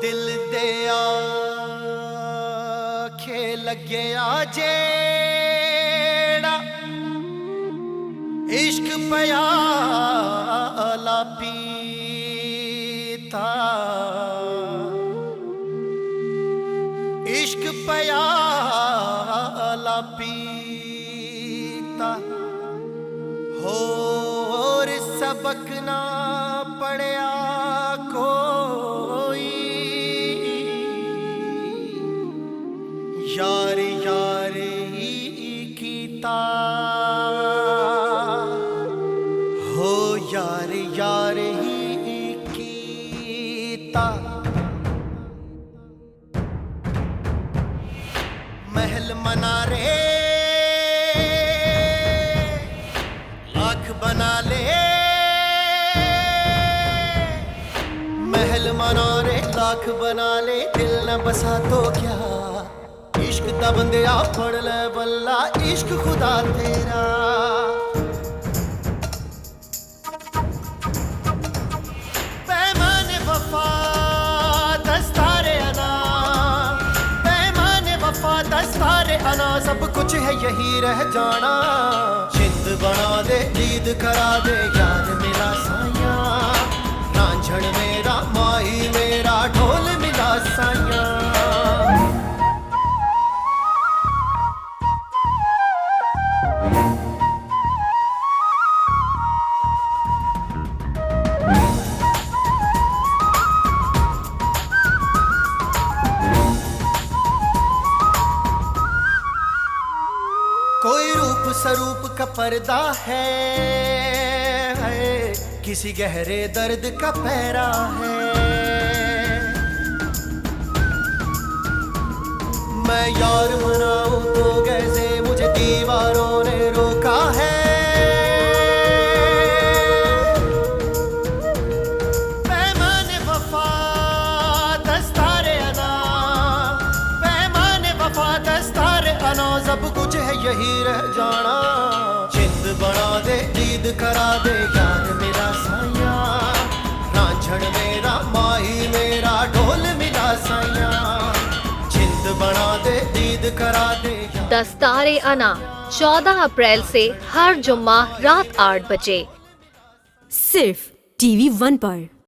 दिल दे आखे लगे जेड़ा इश्क प्याला पीता, इश्क प्याला पीता होर सबक ना पढ़िया कोई, यार यार ही कीता हो, यार यार ही कीता। महल मना रे लाख बना ले, महल मना रे लाख बना ले, दिल न बसा तो क्या इश्क दा बंदिया पढ़ ले बल्ला, इश्क खुदा तेरा। पैमाने वफा दस्तारे अना, पैमाने वफा दस्तारे अना, सब कुछ है यही रह जाना। जिंद बना दे दीद करा दे याद मेरा साया, रांझण मेरा माही मेरा ढोल मिला साया। कोई रूप स्वरूप का पर्दा है, किसी गहरे दर्द का पहरा है। मैं यार मनाऊं तो कैसे मुझे दीवारों ने रोका है। पैमाने वफा दस्तारे अना, पैमाने वफा दस्तारे अना, सब कुछ है यही रह जाना। जिंद बना दे दीद करा दे याद मेरा साया, रांझण मेरा माही मेरा ढोल मिला साया। जिंद बना दे दीद करा दे। दस्तारे अना 14 अप्रैल से हर जुम्मा रात 8 बजे सिर्फ TV1 पर।